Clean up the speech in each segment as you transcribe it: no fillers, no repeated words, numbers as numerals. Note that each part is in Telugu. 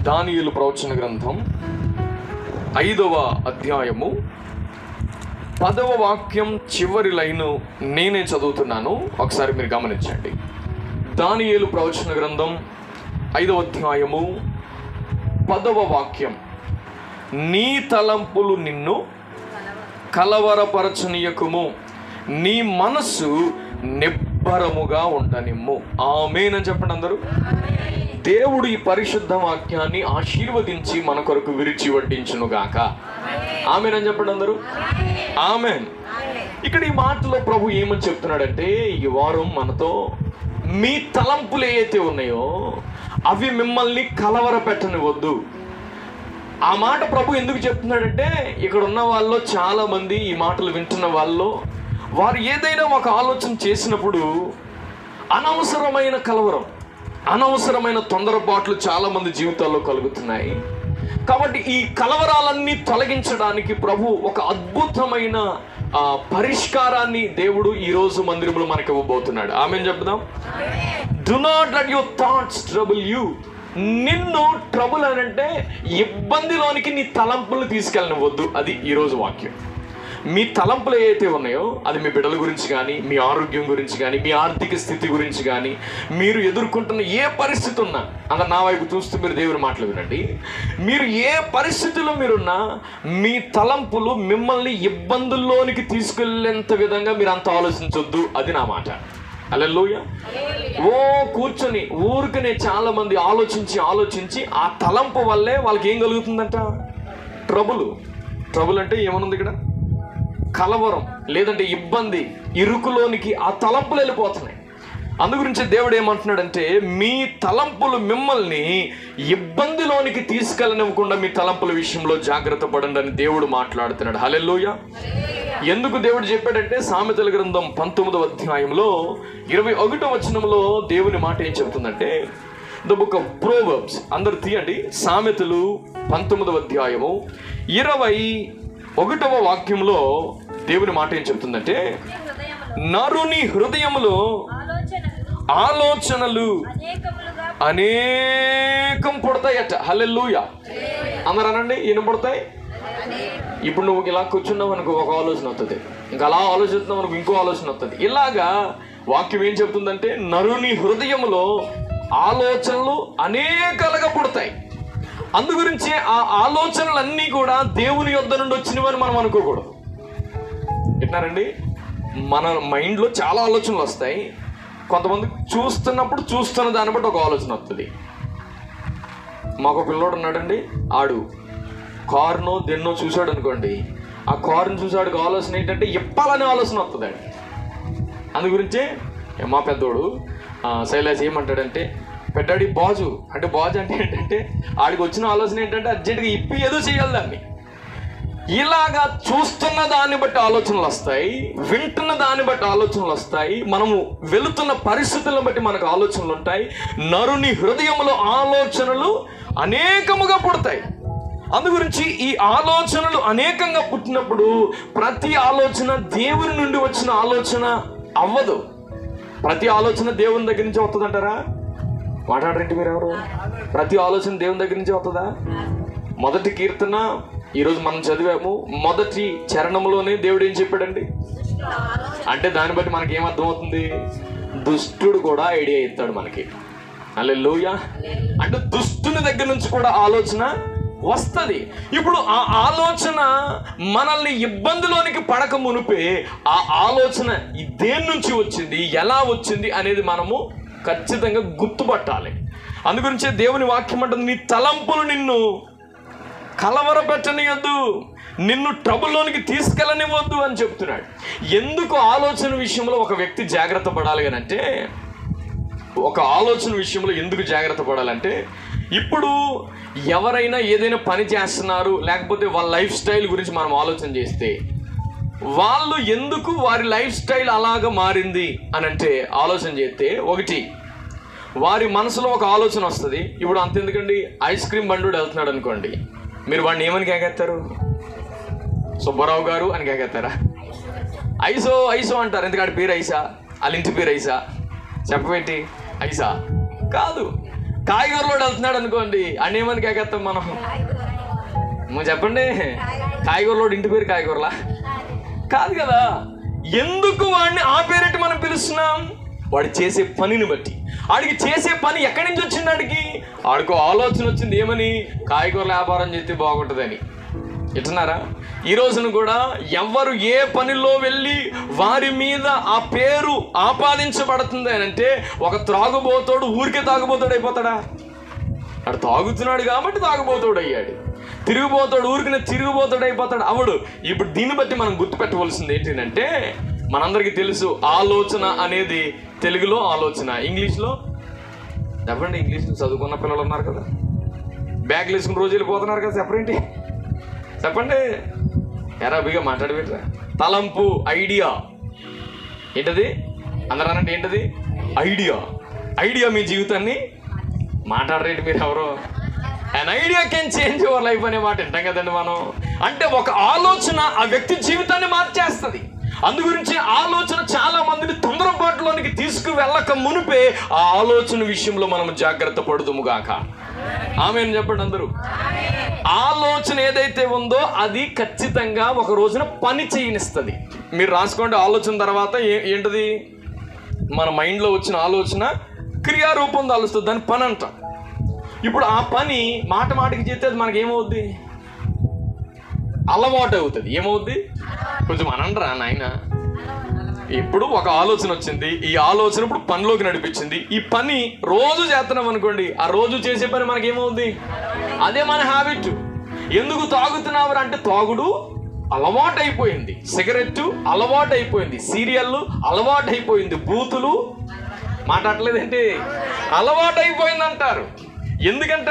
దానియేలు ప్రవచన గ్రంథం 5వ అధ్యాయము 10వ వాక్యం చివరి లైను నేనే చదువుతున్నాను, ఒకసారి మీరు గమనించండి. దానియేలు ప్రవచన గ్రంథం 5వ అధ్యాయము 10వ వాక్యం. నీ తలంపులు నిన్ను కలవరపరచనీయకుము, నీ మనస్సు నిబ్బరముగా ఉండనిమ్ము. ఆమేన్ అని చెప్పండి అందరూ. దేవుడు ఈ పరిశుద్ధ వాక్యాన్ని ఆశీర్వదించి మన కొరకు విరిచి వడ్డించును గాక. ఆమేన్ అని చెప్పండి అందరూ. ఆమేన్. ఇక్కడ ఈ మాటలో ప్రభు ఏమని చెప్తున్నాడంటే, ఈ వారం మనతో మీ తలంపులు ఏవైతే ఉన్నాయో అవి మిమ్మల్ని కలవర పెట్టనివద్దు. ఆ మాట ప్రభు ఎందుకు చెప్తున్నాడంటే, ఇక్కడ ఉన్న వాళ్ళలో చాలా మంది, ఈ మాటలు వింటున్న వాళ్ళు, వారు ఏదైనా ఒక ఆలోచన చేసినప్పుడు అనవసరమైన కలవరం, అనవసరమైన తొందరపాట్లు చాలా మంది జీవితాల్లో కలుగుతున్నాయి. కాబట్టి ఈ కలవరాలన్నీ తొలగించడానికి ప్రభు ఒక అద్భుతమైన పరిష్కారాన్ని దేవుడు ఈరోజు మందిరంలో మనకి ఇవ్వబోతున్నాడు. ఆమేన్ చెప్దాం. Do not let your thoughts trouble you. నిన్ను ట్రబుల్ అని అంటే ఇబ్బందిలోనికి నీ తలంపులు తీసుకెళ్ళనివ్వద్దు. అది ఈరోజు వాక్యం. మీ తలంపులు ఏవైతే ఉన్నాయో అది మీ బిడ్డల గురించి కానీ, మీ ఆరోగ్యం గురించి కానీ, మీ ఆర్థిక స్థితి గురించి కానీ, మీరు ఎదుర్కొంటున్న ఏ పరిస్థితి ఉన్నా, అలా నా వైపు చూస్తూ మీరు దేవుని మాటలు వినండి. మీరు ఏ పరిస్థితిలో మీరున్నా మీ తలంపులు మిమ్మల్ని ఇబ్బందుల్లోనికి తీసుకెళ్లేంత విధంగా మీరు అంత ఆలోచించొద్దు. అది నా మాట. హల్లెలూయా. కూర్చొని ఊరికనే చాలా మంది ఆలోచించి ఆ తలంపు వల్లే వాళ్ళకి ఏం కలుగుతుందంట? ట్రబుల్ అంటే ఏమనుంది ఇక్కడ? కలవరం, లేదంటే ఇబ్బంది, ఇరుకులోనికి ఆ తలంపులు వెళ్ళిపోతున్నాయి. అందుగురించి దేవుడు ఏమంటున్నాడంటే, మీ తలంపులు మిమ్మల్ని ఇబ్బందిలోనికి తీసుకెళ్ళనివ్వకుండా మీ తలంపుల విషయంలో జాగ్రత్త పడండి అని దేవుడు మాట్లాడుతున్నాడు. హల్లెలూయా. ఎందుకు దేవుడు చెప్పాడంటే, సామెతల గ్రంథం 19వ అధ్యాయంలో 21వ వచనంలో దేవుని మాట ఏం చెప్తుందంటే, ద బుక్ ఆఫ్ ప్రోవర్బ్స్, అందరు తీయండి, సామెతలు 19వ అధ్యాయము 21వ వాక్యంలో దేవుని మాట ఏం చెప్తుందంటే, నరుని హృదయములో ఆలోచనలు అనేకం పుడతాయట. హల్లెలూయా. అందరూ అనండి, ఎన్ని పుడతాయి? ఇప్పుడు నువ్వు ఇలా కూర్చున్నావు అనుకో, ఒక ఆలోచన వస్తుంది. ఇంకా అలా ఆలోచిస్తున్నావు అనుకో, ఇంకో ఆలోచన వస్తుంది. ఇలాగా వాక్యం ఏం చెప్తుందంటే, నరుని హృదయములో ఆలోచనలు అనేకలుగా పుడతాయి. అందుగురించి ఆ ఆలోచనలన్నీ కూడా దేవుని యొద్ద నుండి వచ్చినవని మనం అనుకోకూడదు. వింటున్నారండి? మన మైండ్లో చాలా ఆలోచనలు వస్తాయి. కొంతమంది చూస్తున్న దాన్ని బట్టి ఒక ఆలోచన వస్తుంది. మాకు పిల్లోడు ఉన్నాడండి, ఆడు కారునో దేన్నో చూశాడు అనుకోండి, ఆ కారుని చూసాడు ఆలోచన ఏంటంటే ఇప్పాలనే ఆలోచన వస్తుందండి. అందు గురించే మా పెద్దోడు శైలాజ్ ఏమంటాడంటే, పెట్టాడు బాజు అంటే ఏంటంటే ఆడికి వచ్చిన ఆలోచన ఏంటంటే అర్జెంటుగా ఇప్పి ఏదో చేయాలి దాన్ని. ఇలాగా చూస్తున్న దాన్ని బట్టి ఆలోచనలు వస్తాయి, వింటున్న దాన్ని బట్టి ఆలోచనలు వస్తాయి, మనము వెళుతున్న పరిస్థితులను బట్టి మనకు ఆలోచనలు ఉంటాయి. నరుని హృదయంలో ఆలోచనలు అనేకముగా పుడతాయి. అందుగురించి ఈ ఆలోచనలు అనేకంగా పుట్టినప్పుడు ప్రతి ఆలోచన దేవుని నుండి వచ్చిన ఆలోచన అవ్వదు. ప్రతి ఆలోచన దేవుని దగ్గర నుంచి వస్తుందంటారా? మాట్లాడరండి మీరు ఎవరు? ప్రతి ఆలోచన దేవుని దగ్గర నుంచి వస్తుందా? మొదటి కీర్తన ఈరోజు మనం చదివాము, మొదటి చరణంలోనే దేవుడు ఏం చెప్పాడండి అంటే, దాన్ని బట్టి మనకి ఏమర్థమవుతుంది? దుష్టుడు కూడా ఐడియా ఇస్తాడు మనకి. హల్లెలూయా. అంటే దుష్టుని దగ్గర నుంచి కూడా ఆలోచన వస్తుంది. ఇప్పుడు ఆ ఆలోచన మనల్ని ఇబ్బందిలోనికి పడక మునిపే ఆ ఆలోచన దేని నుంచి వచ్చింది, ఎలా వచ్చింది అనేది మనము ఖచ్చితంగా గుర్తుపట్టాలి. అందుగురించే దేవుని వాక్యం అంటుంది, నీ తలంపులు నిన్ను కలవరపెట్టనియొద్దు, నిన్ను ట్రబుల్లోనికి తీసుకెళ్ళనివ్వద్దు అని చెప్తున్నాడు. ఎందుకు ఆలోచన విషయంలో ఒక వ్యక్తి జాగ్రత్త పడాలి అని అంటే, ఒక ఆలోచన విషయంలో ఎందుకు జాగ్రత్త పడాలంటే, ఇప్పుడు ఎవరైనా ఏదైనా పని చేస్తున్నారు, లేకపోతే వాళ్ళ లైఫ్ స్టైల్ గురించి మనం ఆలోచన చేస్తే, వాళ్ళు ఎందుకు వారి లైఫ్ స్టైల్ అలాగా మారింది అని అంటే ఆలోచన చేస్తే, ఒకటి వారి మనసులో ఒక ఆలోచన వస్తుంది. ఇప్పుడు అంత ఎందుకండి, ఐస్ క్రీమ్ బండు వెళ్తున్నాడు అనుకోండి, మీరు వాడిని ఏమని కేకేస్తారు? సుబ్బారావు గారు అని కేకేస్తారా? ఐసో అంటారు. ఎందుకంటే పేరు ఐసా, వాళ్ళ ఇంటి పేరు ఐసా, చెప్పబెట్టి ఐసా కాదు. కాయగూరలోడు వెళ్తున్నాడు అనుకోండి, అని ఏమని కేకేస్తాం మనం? చెప్పండి, కాయగూరలోడు ఇంటి పేరు కాయగూరలా? కాదు కదా. ఎందుకు వాడిని ఆ పేరెట్టి మనం పిలుస్తున్నాం? వాడు చేసే పనిని బట్టి. ఆడికి చేసే పని ఎక్కడి నుంచి వచ్చింది? ఆడికో ఆలోచన వచ్చింది, ఏమని? కాయగూరల వ్యాపారం చేస్తే బాగుంటుందని. ఎట్టున్నారా? ఈ రోజున కూడా ఎవరు ఏ పనిలో వెళ్ళి వారి మీద ఆ పేరు ఆపాదించబడుతుంది అని అంటే, ఒక త్రాగుబోతోడు ఊరికే తాగుబోతాడు అయిపోతాడా? వాడు తాగుతున్నాడు కాబట్టి తాగుబోతాడు అయ్యాడు. తిరిగిపోతాడు ఊరికినే తిరిగిపోతాడు అయిపోతాడు అవడు. ఇప్పుడు దీన్ని బట్టి మనం గుర్తుపెట్టవలసింది ఏంటంటే, మనందరికీ తెలుసు ఆలోచన అనేది తెలుగులో ఆలోచన, ఇంగ్లీష్లో చెప్పండి. ఇంగ్లీష్లో చదువుకున్న పిల్లలు ఉన్నారు కదా, బ్యాగ్లు వేసుకుని రోజు వెళ్ళిపోతున్నారు కదా, సెపరేట్ చెప్పండి. ఎరాబిగా మాట్లాడబెట్టరా. తలంపు, ఐడియా. ఏంటది? అందరూ అనండి, ఏంటది? ఐడియా. ఐడియా మీ జీవితాన్ని మాట్లాడరేంటి మీరు ఎవరో? an idea can change your life అనే మాట వింటాం కదండి మనం. అంటే ఒక ఆలోచన ఆ వ్యక్తి జీవితాన్ని మార్చేస్తుంది. అందు గురించి ఆలోచన చాలా మందిని తొందరపాటులోనికి తీసుకువెళ్ళక మునిపే ఆ ఆలోచన విషయంలో మనం జాగ్రత్త పడుదుము గాక. ఆమేన్ చెప్పండి అందరూ. ఆలోచన ఏదైతే ఉందో అది ఖచ్చితంగా ఒక రోజున పని చేయనిస్తుంది. మీరు రాసుకోండి, ఆలోచన తర్వాత ఏంటది? మన మైండ్లో వచ్చిన ఆలోచన క్రియారూపం దాలుస్తుంది, దాని పని అంటాం. ఇప్పుడు ఆ పని మాట మాటకి చేస్తే అది మనకి ఏమవుద్ది? అలవాటు అవుతుంది. ఏమవుద్ది? కొంచెం అనండ్రా నాయన. ఇప్పుడు ఒక ఆలోచన వచ్చింది, ఈ ఆలోచన ఇప్పుడు పనిలోకి నడిపించింది. ఈ పని రోజు చేస్తున్నాం అనుకోండి, ఆ రోజు చేసే పని మనకేమవుద్ది? అదే మన హ్యాబిట్. ఎందుకు తాగుతున్నావు అంటే, తాగుడు అలవాటు అయిపోయింది, సిగరెట్ అలవాటు అయిపోయింది, సీరియళ్ళు అలవాటు అయిపోయింది, బూతులు మాట్లాడలేదంటే అలవాటు అయిపోయింది అంటారు. ఎందుకంట?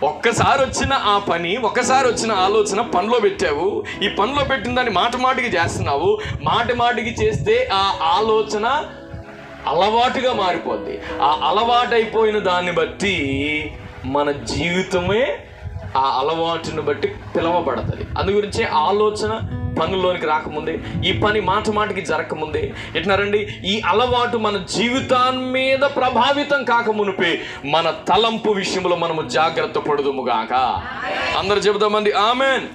ఒక్కసారి వచ్చిన ఆ పని, ఒక్కసారి వచ్చిన ఆలోచన పనిలో పెట్టావు. ఈ పనిలో పెట్టిన దాన్ని మాట మాటికి చేస్తున్నావు. మాట మాటికి చేస్తే ఆ ఆలోచన అలవాటుగా మారిపోద్ది. ఆ అలవాటు అయిపోయిన దాన్ని బట్టి మన జీవితమే ఆ అలవాటును బట్టి పిలవబడుతుంది. అందు గురించే ఆలోచన పనుల్లోనికి రాకముందే, ఈ పని మాట మాటికి జరగకముందే ఎట్నారండి, ఈ అలవాటు మన జీవితాన్ని మీద ప్రభావితం కాకమునిపే మన తలంపు విషయంలో మనము జాగ్రత్త పడుదుముగాక. అందరు చెబుదామండి ఆమెన్.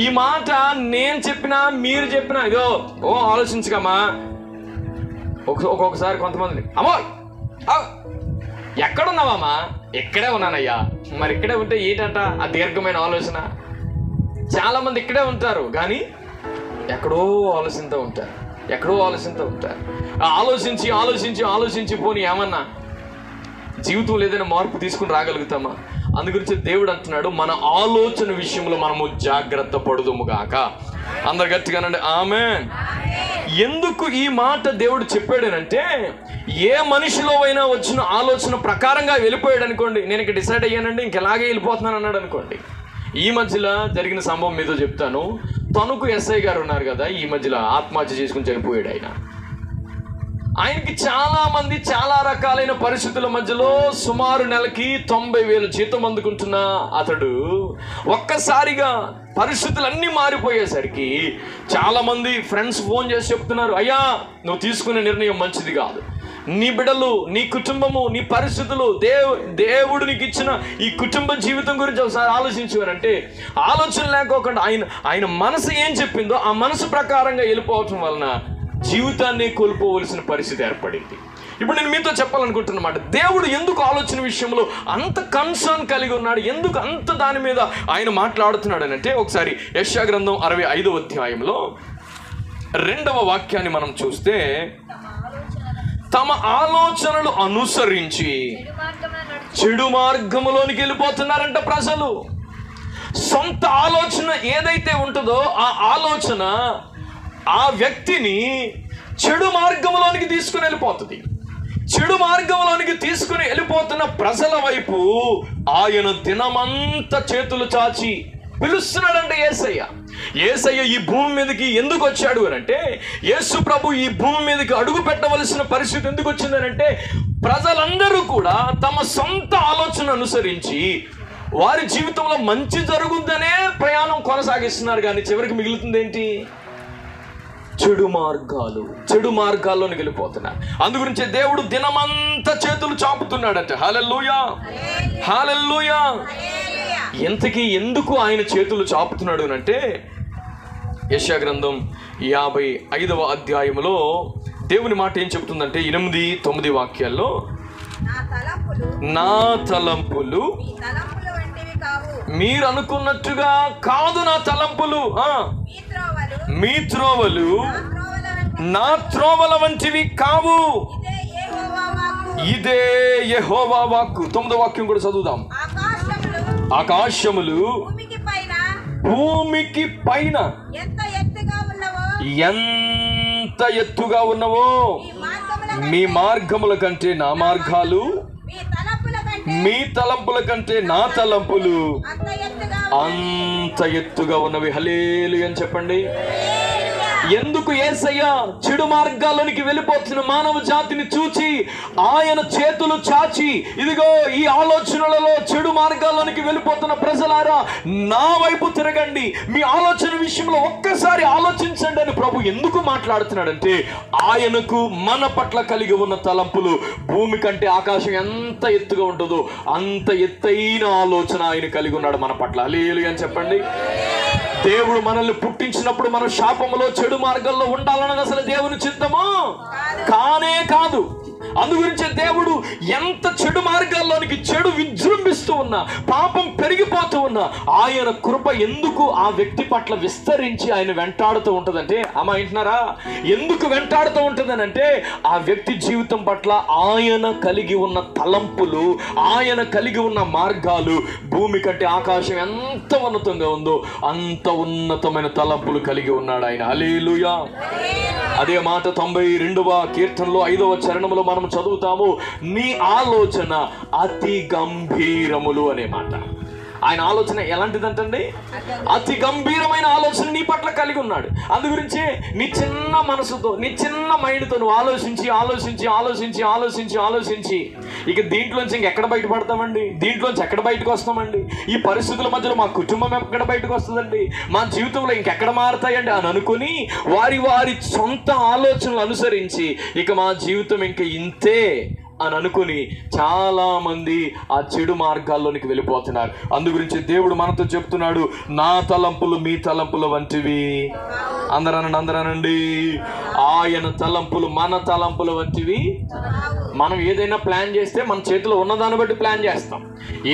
ఈ మాట నేను చెప్పినా మీరు చెప్పినా ఇదో ఆలోచించకమ్మా. ఒక్కొక్కసారి కొంతమంది అమ్మో ఎక్కడున్నావమ్మా? ఇక్కడే ఉన్నానయ్యా. మరి ఇక్కడే ఉంటే ఏంటంట ఆ దీర్ఘమైన ఆలోచన? చాలా మంది ఇక్కడే ఉంటారు కానీ ఎక్కడో ఆలోచిస్తూ ఉంటారు, ఎక్కడో ఆలోచిస్తూ ఉంటారు. ఆలోచించి ఆలోచించి ఆలోచించి పోనీ ఏమన్నా జీవితంలో ఏదైనా మార్పు తీసుకుని రాగలుగుతామా? అందుగురించి దేవుడు అంటున్నాడు, మన ఆలోచన విషయంలో మనము జాగ్రత్త పడుదుముగాక. అందరు గట్టిగానండి ఆమేన్. ఎందుకు ఈ మాట దేవుడు చెప్పాడనంటే, ఏ మనిషిలో అయినా వచ్చిన ఆలోచన ప్రకారంగా వెళ్ళిపోయాడు అనుకోండి, నేను ఇక్కడ డిసైడ్ అయ్యానండి ఇంకెలాగే వెళ్ళిపోతున్నాను అన్నాడు అనుకోండి. ఈ మధ్యలో జరిగిన సంభవం మీతో చెప్తాను. తణుకు ఎస్ఐ గారు ఉన్నారు కదా, ఈ మధ్యలో ఆత్మహత్య చేసుకుని చనిపోయాడు ఆయన. ఆయనకి చాలా మంది చాలా రకాలైన పరిస్థితుల మధ్యలో సుమారు నెలకి 90,000 జీతం అందుకుంటున్న అతడు ఒక్కసారిగా పరిస్థితులన్నీ మారిపోయేసరికి చాలా మంది ఫ్రెండ్స్ ఫోన్ చేసి చెప్తున్నారు, అయ్యా నువ్వు తీసుకునే నిర్ణయం మంచిది కాదు. నీ బిడ్డలు, నీ కుటుంబము, నీ పరిస్థితులు, దేవుడు నీకు ఇచ్చిన ఈ కుటుంబ జీవితం గురించి ఒకసారి ఆలోచించారంటే, ఆలోచన లేకోకుండా ఆయన మనసు ఏం చెప్పిందో ఆ మనసు ప్రకారంగా వెళ్ళిపోవటం వలన జీవితాన్ని కోల్పోవలసిన పరిస్థితి ఏర్పడింది. ఇప్పుడు నేను మీతో చెప్పాలనుకుంటున్నమాట, దేవుడు ఎందుకు ఆలోచన విషయంలో అంత కన్సర్న్ కలిగి ఉన్నాడు, ఎందుకు అంత దాని మీద ఆయన మాట్లాడుతున్నాడు అని అంటే, ఒకసారి యెషయా గ్రంథం 65వ అధ్యాయంలో 2వ వాక్యాన్ని మనం చూస్తే, తమ ఆలోచనలు అనుసరించి చెడు మార్గంలోనికి వెళ్ళిపోతున్నారంట ప్రజలు. సొంత ఆలోచన ఏదైతే ఉంటుందో ఆ ఆలోచన ఆ వ్యక్తిని చెడు మార్గంలోనికి తీసుకుని వెళ్ళిపోతుంది. చెడు మార్గంలోనికి తీసుకుని వెళ్ళిపోతున్న ప్రజల వైపు ఆయన దినమంతా చేతులు చాచి పిలుస్తున్నాడంటే యేసయ్య ఈ భూమి మీదకి ఎందుకు వచ్చాడు అని అంటే, యేసు ప్రభు ఈ భూమి మీదకి అడుగు పెట్టవలసిన పరిస్థితి ఎందుకు వచ్చిందనంటే, ప్రజలందరూ కూడా తమ సొంత ఆలోచన అనుసరించి వారి జీవితంలో మంచి జరుగుద్దనే ప్రయాణం కొనసాగిస్తున్నారు. కానీ చివరికి మిగులుతుంది ఏంటి? చెడు మార్గాల్లోకి వెళ్ళిపోతున్నారు. అందుగురించి దేవుడు దినమంతా చేతులు చాపుతున్నాడట. హల్లెలూయా, హల్లెలూయా. ఇంతకీ ఎందుకు ఆయన చేతులు చాపుతున్నాడు అంటే యెషయా గ్రంథం 55వ అధ్యాయంలో దేవుని మాట ఏం చెప్తుందంటే 8-9 వాక్యాల్లో, నా తలంపులు మీరు అనుకున్నట్టుగా కాదు, నా తలంపులు మీ త్రోవలు నా త్రోవల వంటివి కావు. ఇదే యెహోవా వాక్కు. 9వ వాక్యం కూడా చదువుదాం. ఆకాశములు భూమికి పైన ఎంత ఎత్తుగా ఉన్నవో మీ మార్గముల కంటే నా మార్గాలు, మీ తలంపుల కంటే నా తలంపులు అంత ఎత్తుగా ఉన్నవి. హల్లెలూయా అని చెప్పండి. ఎందుకు యేసయ్య చెడు మార్గాల్లోనికి వెళ్ళిపోతున్న మానవ జాతిని చూచి ఆయన చేతులు చాచి, ఇదిగో ఈ ఆలోచనలలో చెడు మార్గాల్లోనికి వెళ్ళిపోతున్న ప్రజలారా నా వైపు తిరగండి, మీ ఆలోచన విషయంలో ఒక్కసారి ఆలోచించండి అని ప్రభు ఎందుకు మాట్లాడుతున్నాడంటే, ఆయనకు మన పట్ల కలిగి ఉన్న తలంపులు భూమి కంటే ఆకాశం ఎంత ఎత్తుగా ఉంటుందో అంత ఎత్తైన ఆలోచన ఆయన కలిగి ఉన్నాడు మన పట్ల. హల్లెలూయా అని చెప్పండి. దేవుడు మనల్ని పుట్టించినప్పుడు మనం శాపములో చెడు మార్గంలో ఉండాలన్నది అసలు దేవుని చిత్తమో కానే కాదు. అందుగురించే దేవుడు ఎంత చెడు మార్గాల్లోనికి చెడు విజృంభిస్తూ ఉన్నా, పాపం పెరిగిపోతూ ఉన్నా, ఆయన కృప ఎందుకు ఆ వ్యక్తి పట్ల విస్తరించి ఆయన వెంటాడుతూ ఉంటుందంటే, అమ్మా వింటున్నారా, ఎందుకు వెంటాడుతూ ఉంటుందనంటే ఆ వ్యక్తి జీవితం పట్ల ఆయన కలిగి ఉన్న తలంపులు, ఆయన కలిగి ఉన్న మార్గాలు భూమి కంటే ఆకాశం ఎంత ఉన్నతంగా ఉందో అంత ఉన్నతమైన తలంపులు కలిగి ఉన్నాడు ఆయన. హల్లెలూయా. అదే మాట 92వ కీర్తనలో 5వ చరణంలో మనం చదువుతాము, నీ ఆలోచన అతి గంభీరములు అనే మాట. ఆయన ఆలోచన ఎలాంటిదంటండి? అతి గంభీరమైన ఆలోచన నీ పట్ల కలిగి ఉన్నాడు. అందుగురించి నీ చిన్న మనసుతో, నీ చిన్న మైండ్తో నువ్వు ఆలోచించి ఆలోచించి ఆలోచించి ఆలోచించి ఆలోచించి ఇక దీంట్లోంచి ఇంకెక్కడ బయటపడతామండి? దీంట్లోంచి ఎక్కడ బయటకు వస్తామండి? ఈ పరిస్థితుల మధ్యలో మా కుటుంబం ఎక్కడ బయటకు వస్తుందండి? మా జీవితంలో ఇంకెక్కడ మారుతాయండి అని అనుకుని వారి వారి సొంత ఆలోచనలు అనుసరించి ఇక మా జీవితం ఇంక ఇంతే అని అనుకుని చాలా మంది ఆ చెడు మార్గాల్లోనికి వెళ్ళిపోతున్నారు. అందుగురించి దేవుడు మనతో చెప్తున్నాడు, నా తలంపులు మీ తలంపుల వంటివి. అందరనండి, ఆయన తలంపులు మన తలంపుల వంటివి. మనం ఏదైనా ప్లాన్ చేస్తే మన చేతిలో ఉన్నదాన్ని బట్టి ప్లాన్ చేస్తాం.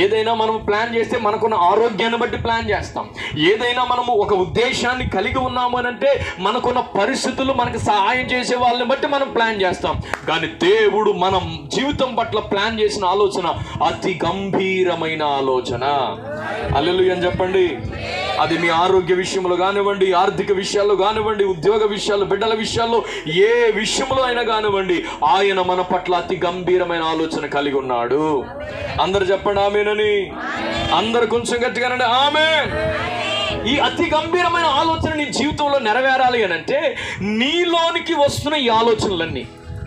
ఏదైనా మనం ప్లాన్ చేస్తే మనకున్న ఆరోగ్యాన్ని బట్టి ప్లాన్ చేస్తాం. ఏదైనా మనము ఒక ఉద్దేశాన్ని కలిగి ఉన్నాము అని అంటే మనకున్న పరిస్థితులు మనకు సహాయం చేసే వాళ్ళని బట్టి మనం ప్లాన్ చేస్తాం. కానీ దేవుడు మనం జీవితం పట్ల ప్లాన్ చేసిన ఆలోచన అతి గంభీరమైన ఆలోచన. హల్లెలూయా అని చెప్పండి. అది మీ ఆరోగ్య విషయంలో కానివ్వండి, ఆర్థిక విషయాల్లో కానివ్వండి, ఉద్యోగ విషయాలు, బిడ్డల విషయాల్లో, ఏ విషయంలో అయినా కానివ్వండి, ఆయన మన పట్ల అతి గంభీరమైన ఆలోచన కలిగి ఉన్నాడు. అందరు చెప్పండి ఆమేనని. అందరు కొంచెం గట్టిగానండి ఆమేన్. ఈ అతి గంభీరమైన ఆలోచన నీ జీవితంలో నెరవేరాలి అని అంటే నీలోనికి వస్తున్న ఈ ఆలోచనలన్నీ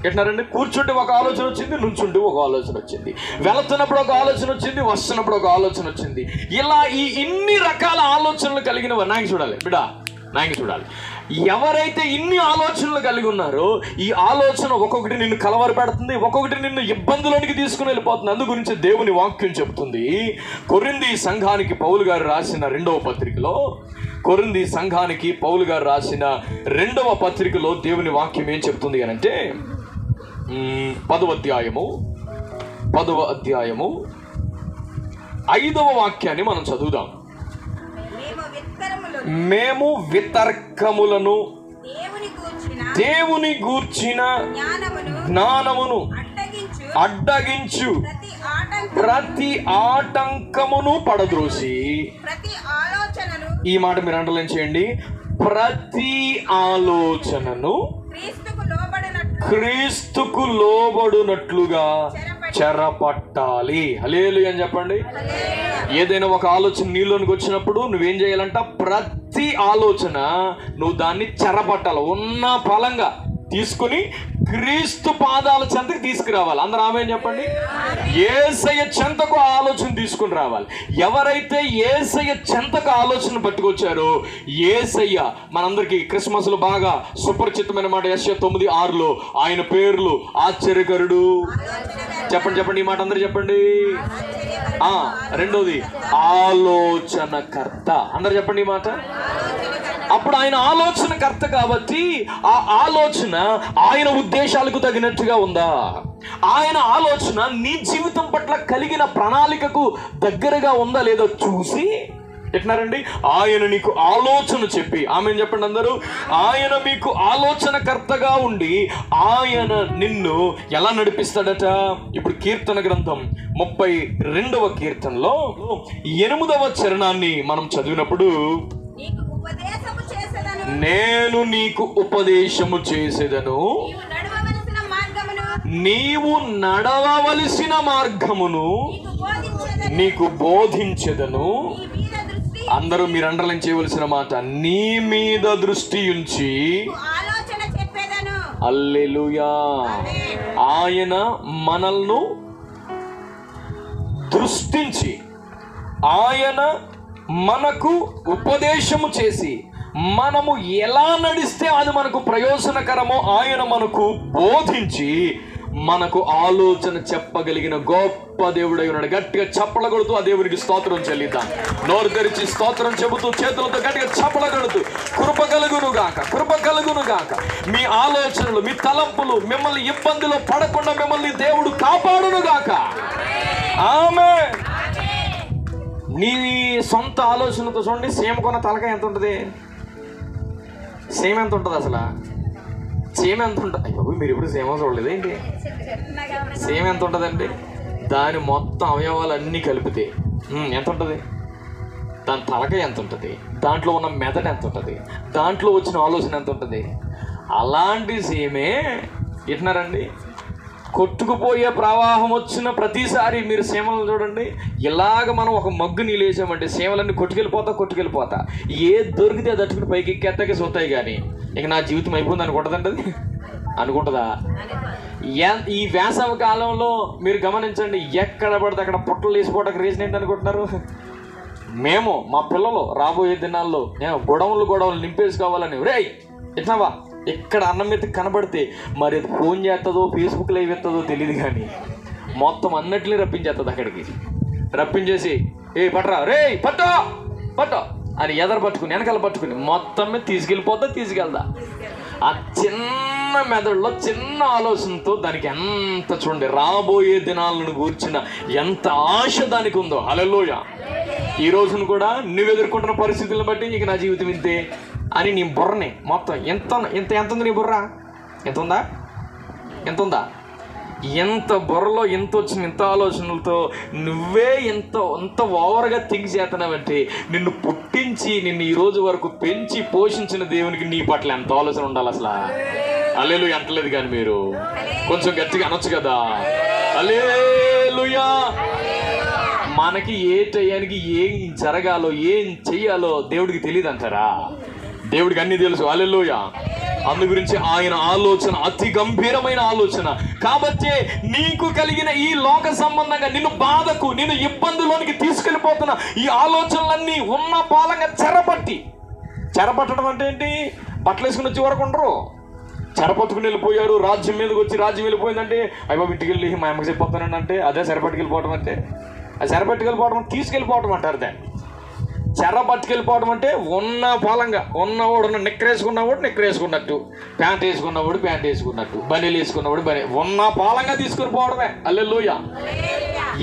ఎట్లారండి, కూర్చుంటే ఒక ఆలోచన వచ్చింది, నుంచుంటే ఒక ఆలోచన వచ్చింది, వెళుతున్నప్పుడు ఒక ఆలోచన వచ్చింది, వస్తున్నప్పుడు ఒక ఆలోచన వచ్చింది. ఇలా ఈ ఇన్ని రకాల ఆలోచనలు కలిగిన నాయకు చూడాలి బిడ్డ, నాయకు చూడాలి. ఎవరైతే ఇన్ని ఆలోచనలు కలిగి ఉన్నారో ఈ ఆలోచన ఒక్కొక్కటి నిన్ను కలవర పెడుతుంది, ఒక్కొక్కటి నిన్ను ఇబ్బందులోనికి తీసుకుని వెళ్ళిపోతుంది. అందు గురించి దేవుని వాక్యం చెప్తుంది. కొరింథీ సంఘానికి పౌలు గారు రాసిన 2వ పత్రికలో, కొరింథీ సంఘానికి పౌలు గారు రాసిన 2వ పత్రికలో దేవుని వాక్యం ఏం చెప్తుంది అని అంటే 10వ అధ్యాయము 5వ వాక్యాన్ని మనం చదువుదాం. మేము వితర్కములను దేవుని గూర్చిన జ్ఞానమును అడ్డగించు ప్రతి ఆటంకమును పడద్రోసి, ఈ మాట మీరు అండర్లైన్ చేయండి, ప్రతి ఆలోచనను క్రీస్తుకు లోబడునట్లుగా చెరపట్టాలి. హల్లెలూయా అని చెప్పండి. ఏదైనా ఒక ఆలోచన నీలోనికి వచ్చినప్పుడు నువ్వేం చేయాలంట, ప్రతి ఆలోచన నువ్వు దాన్ని చెరపట్టాలి. ఉన్న ఫలంగా తీసుకుని క్రీస్తు పాదాల చెంతకు తీసుకురావాలి. అందరూ ఆమేన్ చెప్పండి. యేసయ్య చెంతకు ఆలోచన తీసుకుని రావాలి. ఎవరైతే యేసయ్య చెంతకు ఆలోచన పట్టుకొచ్చారో యేసయ్య మనందరికీ క్రిస్మస్ లో బాగా సుపరిచితమైన మాట యెషయా 9:6 ఆయన పేర్లు ఆశ్చర్యకరుడు. చెప్పండి చెప్పండి ఈ మాట అందరూ చెప్పండి. రెండోది ఆలోచనకర్త. అందరు చెప్పండి ఈ మాట. అప్పుడు ఆయన ఆలోచనకర్త కాబట్టి ఆ ఆలోచన ఆయన ఉద్దేశాలకు తగినట్టుగా ఉందా? ఆయన ఆలోచన నీ జీవితం పట్ల కలిగిన ప్రణాళికకు దగ్గరగా ఉందా లేదో చూసి ఎట్నారండి ఆయన నీకు ఆలోచన చెప్పి, ఆమెను చెప్పండి అందరూ. ఆయన మీకు ఆలోచనకర్తగా ఉండి ఆయన నిన్ను ఎలా నడిపిస్తాడట? ఇప్పుడు కీర్తన గ్రంథం 32వ కీర్తనలో 8వ చరణాన్ని మనం చదివినప్పుడు, నేను నీకు ఉపదేశము చేసేదను, నీవు నడవవలసిన మార్గమును నీకు బోధించెదను. అందరూ మీరు అండర్లైన్ చేయవలసిన మాట, నీ మీద దృష్టి ఉంచి. హల్లెలూయా. ఆయన మనల్ని దృష్టించి ఆయన మనకు ఉపదేశము చేసి మనము ఎలా నడిస్తే అది మనకు ప్రయోజనకరమో ఆయన మనకు బోధించి మనకు ఆలోచన చెప్పగలిగిన గొప్ప దేవుడై ఉన్నాడు. గట్టిగా చప్పల కొడుతూ ఆ దేవునికి స్తోత్రం చెల్లిద్దాం. నోరు తెరిచి స్తోత్రం చెబుతూ చేతులతో గట్టిగా చప్పల కొడుతూ కృప కలుగును గాక, కృప కలుగును గాక. మీ ఆలోచనలు మీ తలంపులు మిమ్మల్ని ఇబ్బందిలో పడకుండా మిమ్మల్ని దేవుడు కాపాడును గాక. ఆమేన్. నీ సొంత ఆలోచనతో చూడండి, సీమ కొన్న తలకాయ ఎంత ఉంటుంది? సీమ ఎంత ఉంటుంది అసలు? సీమ ఎంత ఉంటుంది? అయ్యో మీరు ఇప్పుడు సీమ చూడలేదు ఏంటి? సీమ ఎంత ఉంటుందండి? దాని మొత్తం అవయవాలు అన్నీ కలిపితే ఎంత ఉంటుంది? దాని తలకాయ ఎంత ఉంటుంది? దాంట్లో ఉన్న మెదడు ఎంత ఉంటుంది? దాంట్లో వచ్చిన ఆలోచన ఎంత ఉంటుంది? అలాంటి సీమే ఎట్నారండి, కొట్టుకుపోయే ప్రవాహం వచ్చిన ప్రతిసారి మీరు సీమలను చూడండి, ఇలాగ మనం ఒక మగ్గు నీళ్ళు వేసామంటే సీమలన్నీ కొట్టుకెళ్ళిపోతా ఏ దొరికితే అది అట్టుకుని పైకి ఎక్కేస్తాకే చూస్తాయి. కానీ ఇక నా జీవితం అయిపోయింది అనుకుంటుందండి. అది అనుకుంటుందా? ఈ వేసవి కాలంలో మీరు గమనించండి, ఎక్కడ పడితే అక్కడ పుట్టలు వేసిపోవడానికి రీజన్ ఏంటి అనుకుంటున్నారు? మేము మా పిల్లలు రాబోయే దినాల్లో గొడవలు నింపేసుకోవాలని, రేయ్ ఎట్నావా ఎక్కడ అన్నం మీద కనబడితే మరి అది ఫోన్ చేస్తుందో ఫేస్బుక్ లైవ్ ఎత్తుందో తెలియదు, కానీ మొత్తం అన్నిటినీ రప్పించేస్తుంది. అక్కడికి రప్పించేసి పట్టరా రే పట్టో అని ఎదరు పట్టుకుని వెనకాల పట్టుకుని మొత్తం మీద తీసుకెళ్దా. ఆ చిన్న మెదడులో చిన్న ఆలోచనతో దానికి ఎంత చూడండి రాబోయే దినాలను కూర్చిన ఎంత ఆశ దానికి ఉందో. హల్లెలూయా. ఈ రోజును కూడా నువ్వు ఎదుర్కొంటున్న పరిస్థితులను బట్టి ఇక నా జీవితం ఇంతే అని నీ బుర్రని మొత్తం ఎంత ఉంది నీ బుర్ర? ఎంత ఉందా? ఎంత బుర్రలో ఎంత వచ్చిన ఇంత ఆలోచనలతో నువ్వే ఎంత ఓవర్గా థింక్ చేస్తున్నావంటే నిన్ను పుట్టించి నిన్ను ఈ రోజు వరకు పెంచి పోషించిన దేవునికి నీ పట్ల ఎంత ఆలోచన ఉండాలి అసలు? హల్లెలూయా అంటలేదు కానీ మీరు కొంచెం గట్టిగా అనొచ్చు కదా. హల్లెలూయా. మనకి ఏ టయానికి ఏం జరగాలో ఏం చెయ్యాలో దేవుడికి తెలియదు అంటారా? దేవుడికి అన్ని తెలుసు. హల్లెలూయా. అందు గురించి ఆయన ఆలోచన అతి గంభీరమైన ఆలోచన. కాబట్టి నీకు కలిగిన ఈ లోక సంబంధంగా నిన్ను బాధకు నిన్ను ఇబ్బందులోనికి తీసుకెళ్ళిపోతున్న ఈ ఆలోచనలన్నీ ఉన్న పాలంగా చెరపట్టడం అంటే ఏంటి? బట్టలు వేసుకుని వచ్చి వరకు ఉండరు, చెరపట్టుకుని వెళ్ళిపోయారు. రాజ్యం మీదకి వచ్చి రాజ్యం వెళ్ళిపోయిందంటే అయ్యో ఇంటికి వెళ్ళి మా అమ్మకి చెప్పొస్తానండి అంటే అదే చెరపట్టుకెళ్ళిపోవడం. అంటే అది చెరపట్టుకెళ్ళిపోవడం తీసుకెళ్ళిపోవడం అంటారు. దాన్ని చెర పట్టుకెళ్ళిపోవడం అంటే ఉన్న పాలంగా ఉన్నవాడు నిక్కరేసుకున్నట్టు, ప్యాంట్ వేసుకున్నట్టు, బనీలు వేసుకున్నవాడు ఉన్న పాలంగా తీసుకుని పోవడమే. హల్లెలూయా.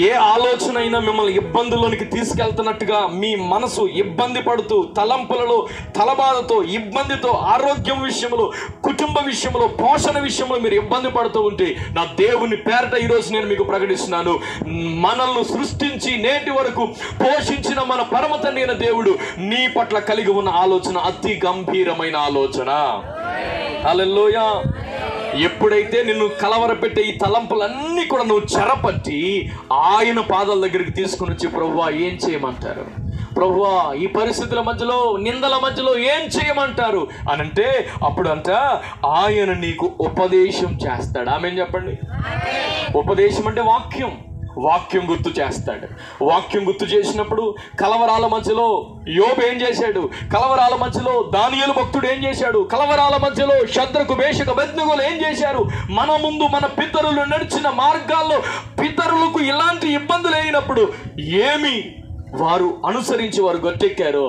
ఏ ఆలోచన అయినా మిమ్మల్ని ఇబ్బందుల్లోనికి తీసుకెళ్తున్నట్టుగా మీ మనసు ఇబ్బంది పడుతూ తలంపులలో తలబాధతో ఇబ్బందితో ఆరోగ్యం విషయంలో కుటుంబ విషయంలో పోషణ విషయంలో మీరు ఇబ్బంది పడుతూ ఉంటే నా దేవుని పేరట ఈరోజు నేను మీకు ప్రకటిస్తున్నాను, మనల్ని సృష్టించి నేటి వరకు పోషించిన మన పరమ తండ్రి అయిన దేవుడు నీ పట్ల కలిగి ఉన్న ఆలోచన అతి గంభీరమైన ఆలోచన. హల్లెలూయా. ఎప్పుడైతే నిన్ను కలవరపెట్టే ఈ తలంపులన్నీ కూడా నువ్వు చెరపట్టి ఆయన పాదాల దగ్గరికి తీసుకుని వచ్చి ప్రభువా ఏం చేయమంటారు? ప్రభువా ఈ పరిస్థితుల మధ్యలో, నిందల మధ్యలో ఏం చేయమంటారు అని అంటే, అప్పుడు అంట ఆయన నీకు ఉపదేశం చేస్తాడు. ఆమేన్ చెప్పండి. ఉపదేశం అంటే వాక్యం. వాక్యం గుర్తు చేస్తాడు. వాక్యం గుర్తు చేసినప్పుడు కలవరాల మధ్యలో యోబు ఏం చేశాడు, కలవరాల మధ్యలో దానియేలు భక్తుడు ఏం చేశాడు, కలవరాల మధ్యలో శద్రకు మేషకు అబేద్నెగోలు ఏం చేశారు, మన ముందు మన పితరులు నడిచిన మార్గాల్లో పితరులకు ఇలాంటి ఇబ్బందులు అయినప్పుడు ఏమి వారు అనుసరించి వారు గట్టెక్కారో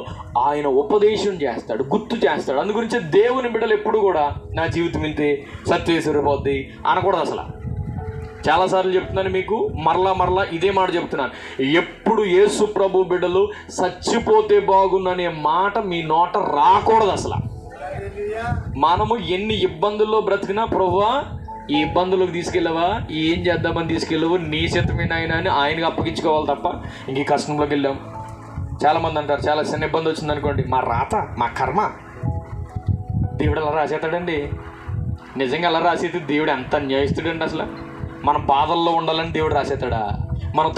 ఆయన ఉపదేశం చేస్తాడు, గుర్తు చేస్తాడు. అందుగురించి దేవుని బిడ్డలు ఎప్పుడు కూడా నా జీవితం ఇంతే, సత్యేశ్వరి పోద్ది అనకూడదు. అసలు చాలాసార్లు చెప్తున్నాను మీకు, మరలా ఇదే మాట చెప్తున్నాను. ఎప్పుడు యేసు ప్రభు బిడ్డలు చచ్చిపోతే బాగుందనే మాట మీ నోట రాకూడదు. అసలు మనము ఎన్ని ఇబ్బందుల్లో బ్రతికినా, ప్రభువా ఈ ఇబ్బందులకు తీసుకెళ్ళవా, ఏం చేద్దామని తీసుకెళ్ళవు, నీ చిత్తమైన ఆయన అని ఆయనకి అప్పగించుకోవాలి తప్ప ఇంక కష్టంలోకి వెళ్ళాం. చాలామంది అంటారు, చాలా చిన్న ఇబ్బంది వచ్చింది అనుకోండి, మా రాత, మా కర్మ, దేవుడు అలా రాసేస్తాడండి. నిజంగా అలా రాసేది దేవుడు ఎంత న్యాయస్తుడండి. అసలు మనం బాధల్లో ఉండాలని దేవుడు రాసేస్తాడా? మనం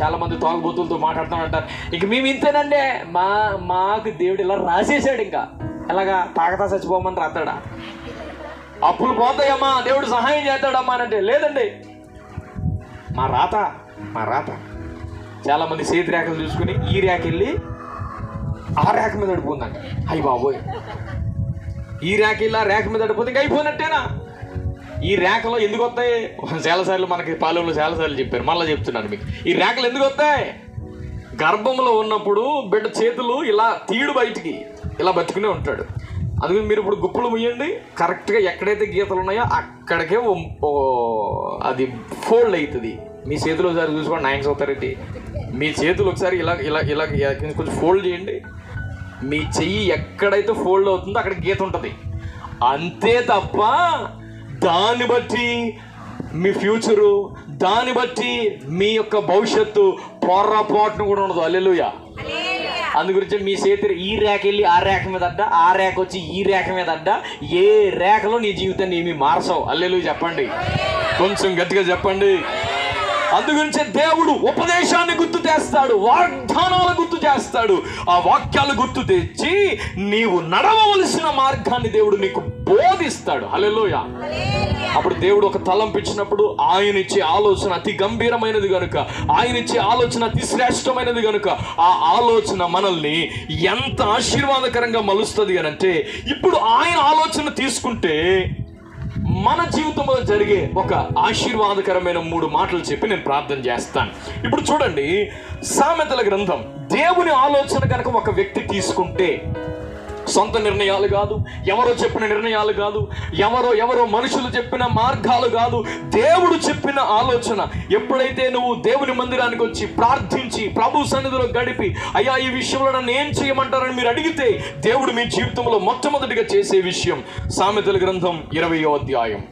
చాలామంది తాగుబోతులతో మాట్లాడుతామంటారు, ఇంక మేము ఇంతేనండి, మాకు దేవుడు ఇలా రాసేసాడు, ఇంకా ఎలాగా తాగతా చచ్చిపోమని రాస్తాడా? అప్పులు పోతాయమ్మా, దేవుడు సహాయం చేస్తాడమ్మా అని అంటే, లేదండి మా రాత. చాలామంది చేతి రేఖలు చూసుకుని ఈ రేఖ వెళ్ళి ఆ రేఖ మీద అడిపోందండి. అయ్యి బాబోయ్, ఈ రేఖ వెళ్ళి ఆ రేఖ మీద అడిపోతే ఇంకా అయిపోయినట్టేనా? ఈ రేఖలో ఎందుకు వస్తాయి? చాలాసార్లు మనకి పాలెంలో చాలాసార్లు చెప్పారు, మళ్ళీ చెప్తున్నాను మీకు. ఈ రేఖలు ఎందుకు వస్తాయి? గర్భంలో ఉన్నప్పుడు బిడ్డ చేతులు ఇలా తీడు బయటికి ఇలా బతుకునే ఉంటాడు. అందుకని మీరు ఇప్పుడు గుప్పలు ముయ్యండి, కరెక్ట్గా ఎక్కడైతే గీతలు ఉన్నాయో అక్కడికే అది ఫోల్డ్ అవుతుంది. మీ చేతులు ఒకసారి చూసుకోండి, నాయన్స్ అవుతారండి. మీ చేతులు ఒకసారి ఇలా ఇలా ఇలా కొంచెం ఫోల్డ్ చేయండి. మీ చెయ్యి ఎక్కడైతే ఫోల్డ్ అవుతుందో అక్కడ గీత ఉంటుంది. అంతే తప్ప దాన్ని బట్టి మీ ఫ్యూచరు, దాన్ని బట్టి మీ యొక్క భవిష్యత్తు పొర్రపాటును కూడా ఉండదు. హల్లెలూయా. అందుగురించి మీ చేతి ఈ రేఖ వెళ్ళి ఆ రేఖ మీద అడ్డా, ఆ రేఖ వచ్చి ఈ రేఖ మీద అడ్డా, ఏ రేఖలో నీ జీవితాన్ని ఏమి మార్చవు. హల్లెలూయా చెప్పండి, కొంచెం గట్టిగా చెప్పండి. అందుగురించి దేవుడు ఉపదేశాన్ని గుర్తు చేస్తాడు, వాగ్దానాలు గుర్తు చేస్తాడు. ఆ వాక్యాలు గుర్తు తెచ్చి నీవు నడవవలసిన మార్గాన్ని దేవుడు నీకు బోధిస్తాడు. హల్లెలూయా. అప్పుడు దేవుడు ఒక తలంపు ఇచ్చినప్పుడు ఆయన ఇచ్చే ఆలోచన అతి గంభీరమైనది కనుక, ఆయన ఇచ్చే ఆలోచన అతి శ్రేష్టమైనది కనుక ఆ ఆలోచన మనల్ని ఎంత ఆశీర్వాదకరంగా మలుస్తుంది అని అంటే, ఇప్పుడు ఆయన ఆలోచన తీసుకుంటే మన జీవితంలో జరిగే ఒక ఆశీర్వాదకరమైన 3 మాటలు చెప్పి నేను ప్రార్థన చేస్తాను. ఇప్పుడు చూడండి, సామెతల గ్రంథం. దేవుని ఆలోచన కనుక ఒక వ్యక్తి తీసుకుంటే, సొంత నిర్ణయాలు కాదు, ఎవరో చెప్పిన నిర్ణయాలు కాదు, ఎవరో మనుషులు చెప్పిన మార్గాలు కాదు, దేవుడు చెప్పిన ఆలోచన. ఎప్పుడైతే నువ్వు దేవుని మందిరానికి వచ్చి ప్రార్థించి ప్రభు సన్నిధిలో గడిపి, అయ్యా ఈ విషయంలో నన్ను ఏం చేయమంటారని మీరు అడిగితే, దేవుడు మీ జీవితంలో మొట్టమొదటిగా చేసే విషయం సామెతల గ్రంథం 20వ అధ్యాయం.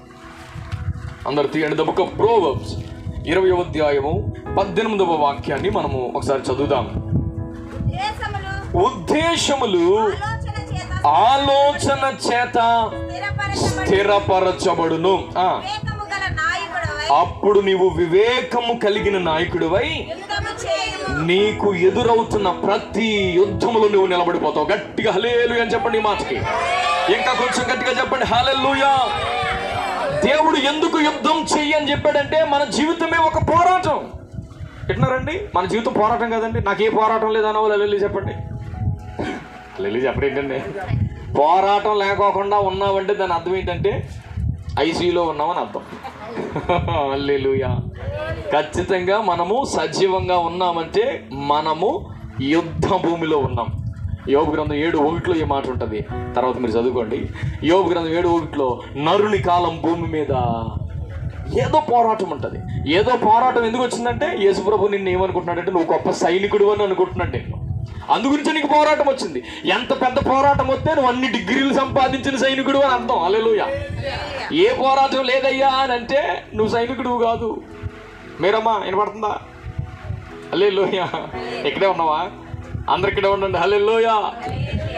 అందరు తీయండి, ద బుక్ ఆఫ్ ప్రోవర్బ్స్ 20వ అధ్యాయము 18వ వాక్యాన్ని మనము ఒకసారి చదువుదాం. ఉద్దేశములు ఆలోచన చేత స్థిరపరచబడును. అప్పుడు నీవు వివేకము కలిగిన నాయకుడివై నీకు ఎదురవుతున్న ప్రతి యుద్ధములో నువ్వు నిలబడిపోతావు. గట్టిగా హల్లెలూయా అని చెప్పండి. ఈ మాటకి ఇంకా కొంచెం గట్టిగా చెప్పండి, హల్లెలూయా. దేవుడు ఎందుకు యుద్ధం చెయ్యని చెప్పాడంటే, మన జీవితమే ఒక పోరాటం. ఎట్నారండి, మన జీవితం పోరాటం కదండి. నాకు ఏ పోరాటం లేదనో హల్లెలూయా చెప్పండి. హల్లెలూయా చెప్పండి. ఏంటండి, పోరాటం లేకోకుండా ఉన్నామంటే దాని అర్థం ఏంటంటే ఐసీయూలో ఉన్నామని అర్థం. హల్లెలూయా. ఖచ్చితంగా మనము సజీవంగా ఉన్నామంటే మనము యుద్ధ భూమిలో ఉన్నాం. యోబు గ్రంథం 7:1 ఈ మాట ఉంటుంది, తర్వాత మీరు చదువుకోండి. యోబు గ్రంథం 7:1 నరుని కాలం భూమి మీద ఏదో పోరాటం ఉంటుంది. ఏదో పోరాటం ఎందుకు వచ్చిందంటే, యేసుప్రభు నిన్ను ఏమనుకుంటున్నాడంటే, నువ్వు గొప్ప సైనికుడు అని అనుకుంటున్నాడు. అందుగురించి నీకు పోరాటం వచ్చింది. ఎంత పెద్ద పోరాటం వస్తే నువ్వు అన్ని డిగ్రీలు సంపాదించిన సైనికుడు అని అర్థం. హల్లెలూయా. ఏ పోరాటం లేదయ్యా అని అంటే నువ్వు సైనికుడు కాదు. మీరమ్మా వినపడుతుందా? హల్లెలూయా. ఇక్కడే ఉన్నావా? అందరు ఇక్కడే ఉండండి. హల్లెలూయా.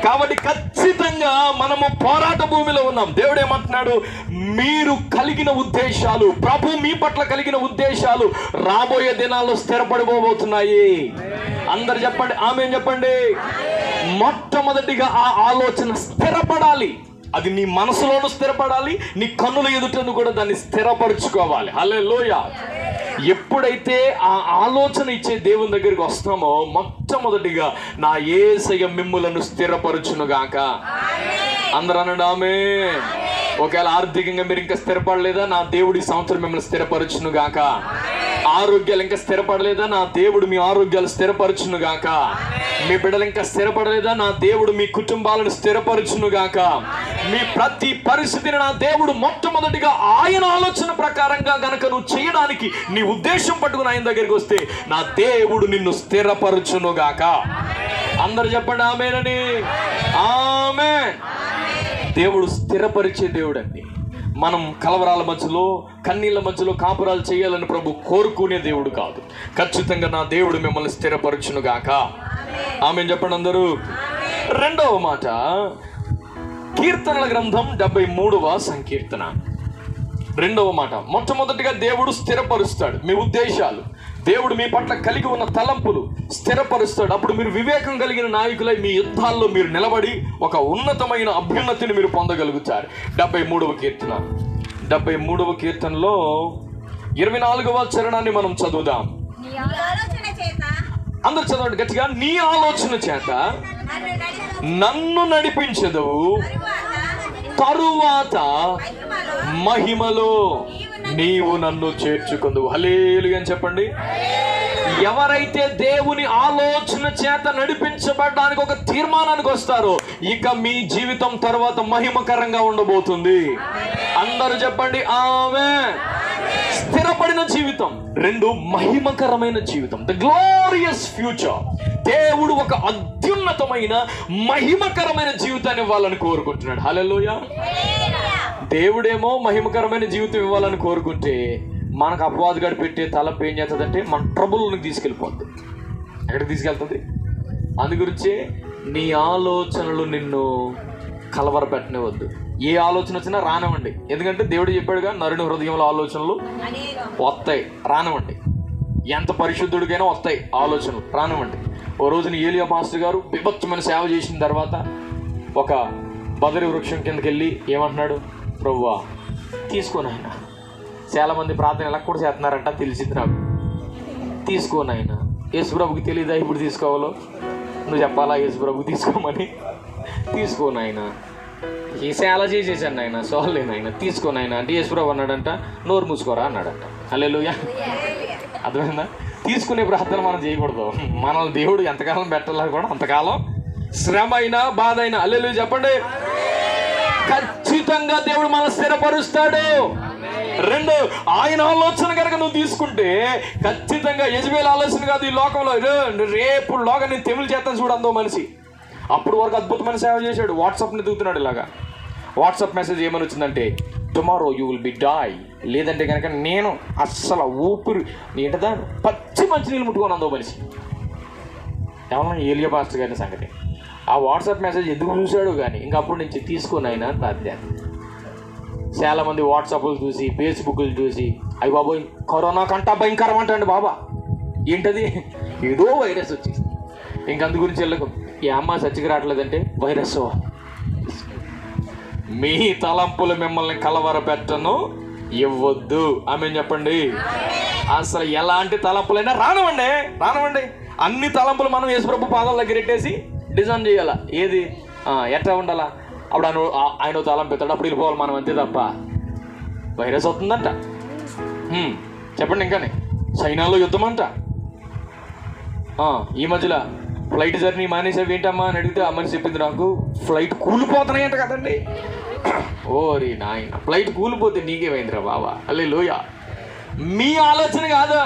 కాబట్టి ఖచ్చితంగా మనము పోరాట భూమిలో ఉన్నాం. దేవుడు ఏమంటున్నాడు, మీరు కలిగిన ఉద్దేశాలు, ప్రభు మీ పట్ల కలిగిన ఉద్దేశాలు రాబోయే దినాల్లో స్థిరపడిపోబోతున్నాయి. అందరు చెప్పండి ఆమేన్ చెప్పండి. మొట్టమొదటిగా ఆ ఆలోచన స్థిరపడాలి. అది నీ మనసులోనూ స్థిరపడాలి, నీ కన్నుల ఎదుటను కూడా దాన్ని స్థిరపరుచుకోవాలి. హల్లెలూయా. ఎప్పుడైతే ఆ ఆలోచన ఇచ్చే దేవుని దగ్గరికి వస్తామో మొట్టమొదటిగా నా యేసయ్య మిమ్ములను స్థిరపరచునుగాక. అందరూ అనండి ఆమేన్. ఒకవేళ ఆర్థికంగా మీరు ఇంకా స్థిరపడలేదా, నా దేవుడు ఈ సంవత్సరం మిమ్మల్ని స్థిరపరచునుగాక. ఆరోగ్యాలు ఇంకా స్థిరపడలేదా, నా దేవుడు మీ ఆరోగ్యాలు స్థిరపరచునుగాక. మీ బిడ్డలు ఇంకా స్థిరపడలేదా, నా దేవుడు మీ కుటుంబాలను స్థిరపరచునుగాక. మీ ప్రతి పరిస్థితిని నా దేవుడు మొట్టమొదటిగా ఆయన ఆలోచన ప్రకారంగా గనక నువ్వు చేయడానికి నీ ఉద్దేశం పట్టుకుని ఆయన దగ్గరికి వస్తే నా దేవుడు నిన్ను స్థిరపరచునుగాక. అందరు చెప్పండి ఆమేనని. ఆమేన్. దేవుడు స్థిరపరిచే దేవుడు అండి. మనం కలవరాల మధ్యలో కన్నీళ్ళ మధ్యలో కాపురాలు చేయాలని ప్రభు కోరుకునే దేవుడు కాదు. ఖచ్చితంగా నా దేవుడు మిమ్మల్ని స్థిరపరచునుగాక. ఆమేన్ చెప్పండి అందరూ. రెండవ మాట, కీర్తనల గ్రంథం 73వ సంకీర్తన రెండవ మాట. మొట్టమొదటిగా దేవుడు స్థిరపరుస్తాడు మీ ఉద్దేశాలు, దేవుడు మీ పట్ల కలిగి ఉన్న తలంపులు స్థిరపరుస్తాడు. అప్పుడు మీరు వివేకం కలిగిన నాయకులై మీ యుద్ధాల్లో మీరు నిలబడి ఒక ఉన్నతమైన అభ్యున్నతిని మీరు పొందగలుగుతారు. 73వ కీర్తన 73వ కీర్తనలో 24వ చరణాన్ని మనం చదువుదాం. అందరు చదవండి గట్టిగా. నీ ఆలోచన చేత నన్ను నడిపించదవు, తరువాత మహిమలో నీవు నన్ను చేర్చుకుందువు. హల్లెలూయా అని చెప్పండి. ఎవరైతే దేవుని ఆలోచన చేత నడిపించబడడానికి ఒక తీర్మానానికి వస్తారో ఇక మీ జీవితం తర్వాత మహిమకరంగా ఉండబోతుంది. అందరూ చెప్పండి ఆమేన్. స్థిరపడిన జీవితం, రెండు మహిమకరమైన జీవితం, ద గ్లోరియస్ ఫ్యూచర్. దేవుడు ఒక అత్యున్నతమైన మహిమకరమైన జీవితాన్ని ఇవ్వాలని కోరుకుంటున్నాడు. హల్లెలూయా. దేవుడేమో మహిమకరమైన జీవితం ఇవ్వాలని కోరుకుంటే మనకు అపవాదుగాడు పెట్టే తలపు ఏం చేస్తుందంటే మన ట్రబుల్ని తీసుకెళ్ళిపోద్ది. ఎక్కడికి తీసుకెళ్తుంది? అందుగురించే నీ ఆలోచనలు నిన్ను కలవరపెట్టనివద్దు. ఏ ఆలోచన వచ్చినా రానివ్వండి. ఎందుకంటే దేవుడు చెప్పాడుగా, నరుని హృదయంలో ఆలోచనలు వస్తాయి, రానివ్వండి. ఎంత పరిశుద్ధుడికైనా వస్తాయి ఆలోచనలు, రానివ్వండి. ఓ రోజున ఏలియా మాస్టర్ గారు బీభత్సమైన సేవ చేసిన తర్వాత ఒక బదరి వృక్షం కిందకి వెళ్ళి ఏమంటున్నాడు, ప్రభువా తీసుకోను ఆయన. చాలామంది ప్రార్థన ఎలా కూడా చేస్తున్నారంట, తెలిసింది నాకు. తీసుకోను ఆయన. యేసుప్రభుకి తెలియదా ఇప్పుడు తీసుకోవాలో? నువ్వు చెప్పాలా యేసుప్రభుకి తీసుకోమని? తీసుకోను ఆయన. ఈ సేవ చేసేసాను ఆయన, సోహలేను ఆయన, తీసుకోను ఆయన అంటే యేసుప్రభు అన్నాడంట, నోరు మూసుకోరా అన్నాడంట. హల్లెలూయా. అర్థమైందా? తీసుకునే ప్రార్థన మనం చేయకూడదు. మనల్ని దేవుడు ఎంతకాలం పెట్టాలి కూడా అంతకాలం శ్రమ అయినా బాధ అయినా. హల్లెలూయా చెప్పండి. ఖచ్చితంగా దేవుడు మనల్ని స్థిరపరుస్తాడు. రెండు, ఆయన ఆలోచన కనుక నువ్వు తీసుకుంటే ఖచ్చితంగా యెజబెల్ ఆలోచన కాదు ఈ లోకంలో. రేపు లోగా నేను తెగులు చేస్తాను చూడు అందో మనిషి. అప్పుడు వరకు అద్భుతమైన సేవ చేశాడు. వాట్సాప్ని దిగుతున్నాడు ఇలాగా. వాట్సాప్ మెసేజ్ ఏమని వచ్చిందంటే, tomorrow you will be die. లేదంటే కనుక నేను అస్సలు ఊపిరి ఏంటదా పచ్చి మంచినీళ్ళు ముట్టుకొని అందో మనిషి. ఏమన్నా ఏలియా పాస్టర్ గారి సంగతి. ఆ వాట్సాప్ మెసేజ్ ఎందుకు చూశాడు కానీ ఇంకప్పటి నుంచి తీసుకొని అయినా అని ప్రార్థన. చాలామంది వాట్సాప్లు చూసి ఫేస్బుక్లు చూసి అయ్యి బాబోయ్ కరోనా కంటా భయంకరం అంటండి బాబా. ఏంటది? ఏదో వైరస్ వచ్చేసి ఇంకందు గురించి వెళ్ళకు. ఈ అమ్మ చచ్చికి రావట్లేదంటే వైరస్. మీ తలంపులు మిమ్మల్ని కలవరపెట్టను ఇవ్వద్దు. ఆమె చెప్పండి. అసలు ఎలాంటి తలంపులైనా రానివ్వండి. అన్ని తలంపులు మనం యేసుప్రభు పాదాల దగ్గర పెట్టేసి డిజైన్ చేయాలా. ఏది ఎట్లా ఉండాలా? అప్పుడు ఆయన తలంపు పెడతాడు, అప్పుడు వెళ్ళిపోవాలి మనం, అంతే తప్ప వైరస్ వస్తుందంట. చెప్పండి. ఇంకానే చైనాలో యుద్ధం అంట. ఈ మధ్యలో ఫ్లైట్ జర్నీ మానేసేవి ఏంటమ్మా అని అడిగితే ఆ మనిషి చెప్పింది నాకు, ఫ్లైట్ కూలిపోతున్నాయంట కదండి. ఓరి నాయన, ఫ్లైట్ కూలిపోతే నీకేమైందిరా బాబా. హల్లెలూయా. మీ ఆలోచన కాదా,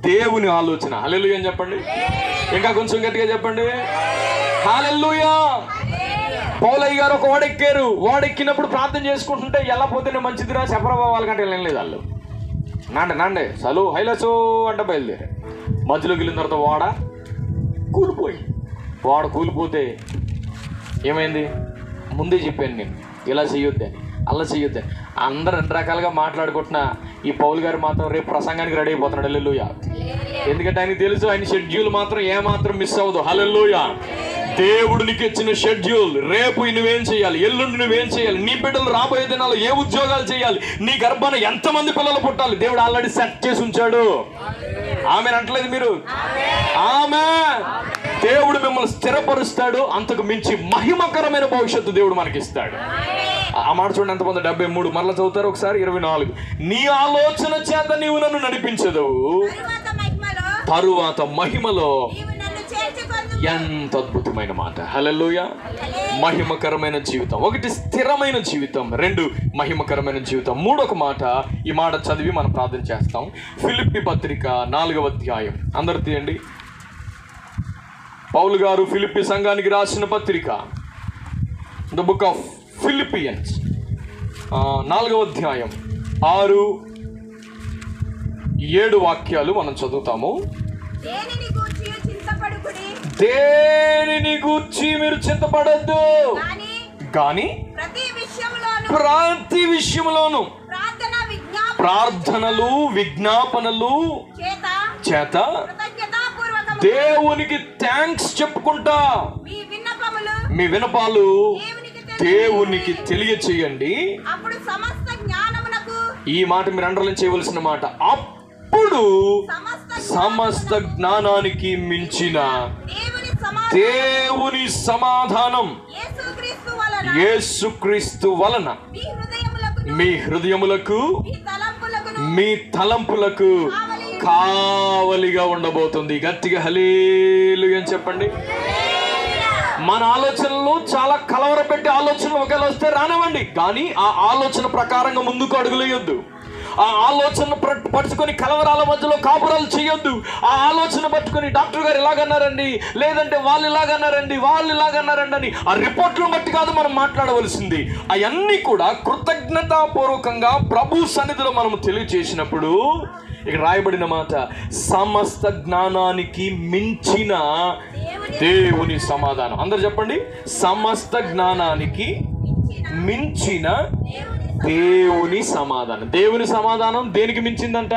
దేవుని ఆలోచన. హల్లెలూయా అని చెప్పండి. ఇంకా కొంచెం గట్టిగా చెప్పండి. హల్లెలూయా. పౌలయ్య గారు ఒక ఓడెక్కారు. ఓడెక్కినప్పుడు ప్రార్థన చేసుకుంటుంటే ఎలా పోతేనే మంచిదిరా చెప్పరా వాళ్ళకంటే ఏం లేదు. వాళ్ళు నాండే చలో హైలసో అంటే బయలుదేరారు. మధ్యలోకి వెళ్ళిన తర్వాత ఓడ కూలిపోతే ఏమైంది? ముందే చెప్పాను నేను, ఇలా చెయ్యొద్దని, అలా చెయ్యొద్దని. అందరు రెండు రకాలుగా మాట్లాడుకుంటున్నా ఈ పౌలు గారు మాత్రం రేపు ప్రసంగానికి రెడీ అయిపోతున్నాడు. హల్లెలూయా. ఎందుకంటే ఆయనకు తెలుసు ఆయన షెడ్యూల్ మాత్రం ఏమాత్రం మిస్ అవ్వదు. హల్లెలూయా. దేవుడు నీకు ఇచ్చిన షెడ్యూల్, రేపు నువ్వేం చేయాలి, ఎల్లుండి నువ్వేం చేయాలి, నీ బిడ్డలు రాబోయే దినాల్లో ఏ ఉద్యోగాలు చేయాలి, నీ గర్భాన ఎంతమంది పిల్లలు పుట్టాలి, దేవుడు ఆల్రెడీ సెట్ చేసి ఉంచాడు. ఆమె అంటలేదు మీరు? ఆమె దేవుడు మిమ్మల్ని స్థిరపరుస్తాడు. అంతకు మించి మహిమకరమైన భవిష్యత్తు దేవుడు మనకిస్తాడు. ఆ మాట చూడండి, ఎంతమంది 73 మరలా చదువుతారు ఒకసారి. 24 నీ ఆలోచన చేత నీవు నన్ను నడిపించదవు, తరువాత మహిమలో. ఎంత అద్భుతమైన మాట. హల్లెలూయా. మహిమకరమైన జీవితం, ఒకటి స్థిరమైన జీవితం, 2 మహిమకరమైన జీవితం. 3వ మాట, ఈ మాట చదివి మనం ప్రార్థన చేస్తాం. ఫిలిప్పీ పత్రిక 4వ అధ్యాయం అందరు తీయండి. పౌలు గారు ఫిలిప్పీ సంఘానికి రాసిన పత్రిక, ద బుక్ ఆఫ్ ఫిలిపియన్స్ 4వ అధ్యాయం 6-7 వాక్యాలు మనం చదువుతాము. దేనిని గూర్చి మీరు చింతపడద్దు, కానీ ప్రతి విషయంలోను ప్రార్థనలు విజ్ఞాపనలు చేత దేవునికి థ్యాంక్స్ చెప్పుకుంటా మీ విన్నపాలు దేవునికి తెలియచేయండి. ఈ మాట మీరు అండర్లైన్ చేయవలసిన మాట. అప్పుడు సమస్త జ్ఞానానికి మించిన దేవుని సమాధానం యేసుక్రీస్తు వలన మీ హృదయములకు మీ తలంపులకు కావలిగా ఉండబోతుంది. గట్టిగా హల్లెలూయా అని చెప్పండి. మన ఆలోచనలు చాలా కలవరపెట్టే ఆలోచనలు ఒకవేళ వస్తే రానివ్వండి, కానీ ఆ ఆలోచన ప్రకారంగా ముందుకు అడుగులేయొద్దు. ఆ ఆలోచన పట్టుకొని కలవరాల మధ్యలో కాపురాలు చేయొద్దు. ఆ ఆలోచన పట్టుకొని డాక్టర్ గారు ఇలాగన్నారండి, లేదంటే వాళ్ళు ఇలాగన్నారండి అని ఆ రిపోర్ట్లను బట్టి కాదు మనం మాట్లాడవలసింది. అవన్నీ కూడా కృతజ్ఞతాపూర్వకంగా ప్రభు సన్నిధిలో మనం తెలియజేసినప్పుడు ఇక్కడ రాయబడిన మాట, సమస్త జ్ఞానానికి మించిన దేవుని సమాధానం. అందరు చెప్పండి, సమస్త జ్ఞానానికి మించిన దేవుని సమాధానం. దేవుని సమాధానం దేనికి మించిందంట?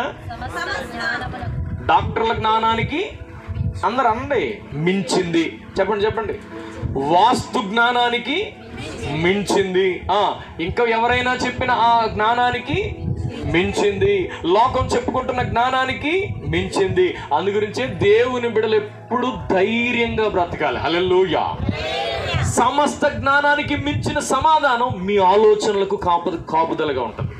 డాక్టర్ల జ్ఞానానికి అందరు అండి మించింది. చెప్పండి. వాస్తు జ్ఞానానికి మించింది. ఇంకా ఎవరైనా చెప్పిన ఆ జ్ఞానానికి మించింది. లోకం చెప్పుకుంటున్న జ్ఞానానికి మించింది. అందు గురించే దేవుని బిడ్డలు ఎప్పుడు ధైర్యంగా బ్రతకాలి. హల్లెలూయా. సమస్త జ్ఞానానికి మించిన సమాధానం మీ ఆలోచనలకు కాపుదలగా ఉంటుంది.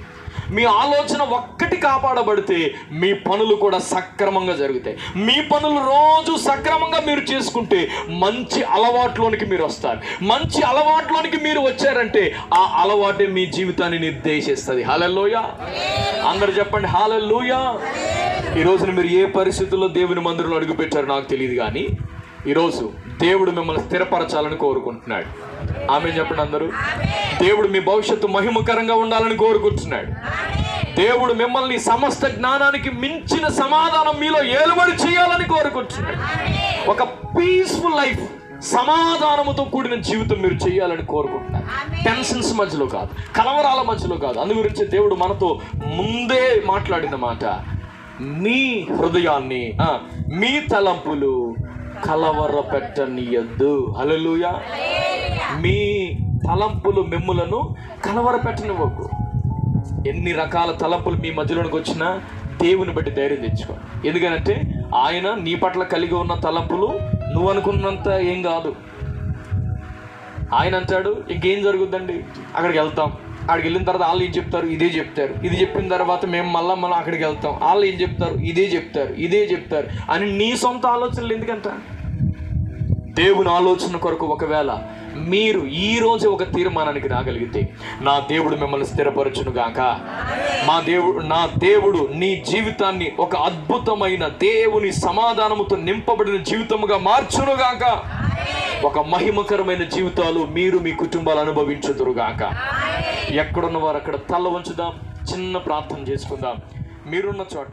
మీ ఆలోచన ఒక్కటి కాపాడబడితే మీ పనులు కూడా సక్రమంగా జరుగుతాయి. మీ పనులు రోజు సక్రమంగా మీరు చేసుకుంటే మంచి అలవాట్లోనికి మీరు వస్తారు. మంచి అలవాట్లోనికి మీరు వచ్చారంటే ఆ అలవాటే మీ జీవితాన్ని నిర్దేశిస్తుంది. హల్లెలూయా. అందరు చెప్పండి హల్లెలూయా. ఈరోజు మీరు ఏ పరిస్థితుల్లో దేవుని మందిరంలో అడుగుపెట్టారో నాకు తెలియదు, కానీ ఈరోజు దేవుడు మిమ్మల్ని స్థిరపరచాలని కోరుకుంటున్నాడు. ఆమేన్ చెప్పండి అందరూ. దేవుడు మీ భవిష్యత్తు మహిమకరంగా ఉండాలని కోరుకుంటున్నాడు. దేవుడు మిమ్మల్ని సమస్త జ్ఞానానికి మించిన సమాధానం మీలో ఏలుబడి చేయాలని కోరుకుంటున్నాడు. ఒక పీస్ఫుల్ లైఫ్, సమాధానముతో కూడిన జీవితం మీరు చేయాలని కోరుకుంటున్నారు. టెన్షన్స్ మధ్యలో కాదు, కలవరాల మధ్యలో కాదు. అందు గురించి దేవుడు మనతో ముందే మాట్లాడిన మాట, మీ హృదయాన్ని మీ తలంపులు కలవరపెట్టనియద్దు. హల్లెలూయా. మీ తలంపులు మిమ్ములను కలవరపెట్టనివ్వకు. ఎన్ని రకాల తలంపులు మీ మధ్యలోనికి వచ్చినా దేవుని బట్టి ధైర్యం తెచ్చుకోండి. ఎందుకంటే ఆయన నీ పట్ల కలిగి ఉన్న తలంపులు నువ్వు అనుకున్నంత ఏం కాదు. ఆయన అంటాడు, ఇంకేం జరుగుద్దండి, అక్కడికి వెళ్తాం, అక్కడికి వెళ్ళిన తర్వాత వాళ్ళు ఏం చెప్తారు, ఇదే చెప్తారు, ఇది చెప్పిన తర్వాత మేము మళ్ళీ అక్కడికి వెళ్తాం, వాళ్ళు ఏం చెప్తారు, ఇదే చెప్తారు అని నీ సొంత ఆలోచనలు ఎందుకంట? దేవుని ఆలోచన కొరకు ఒకవేళ మీరు ఈ రోజు ఒక తీర్మానానికి రాగలిగితే, నా దేవుడు మిమ్మల్ని స్థిరపరచును గాక, నా దేవుడు నీ జీవితాన్ని ఒక అద్భుతమైన దేవుని సమాధానముతో నింపబడిన జీవితముగా మార్చును గాక, ఒక మహిమకరమైన జీవితాలు మీరు మీ కుటుంబాలు అనుభవించుదురు గాక. ఎక్కడున్న వారు అక్కడ తల వంచుదాం, చిన్న ప్రార్థన చేసుకుందాం. మీరున్న చోట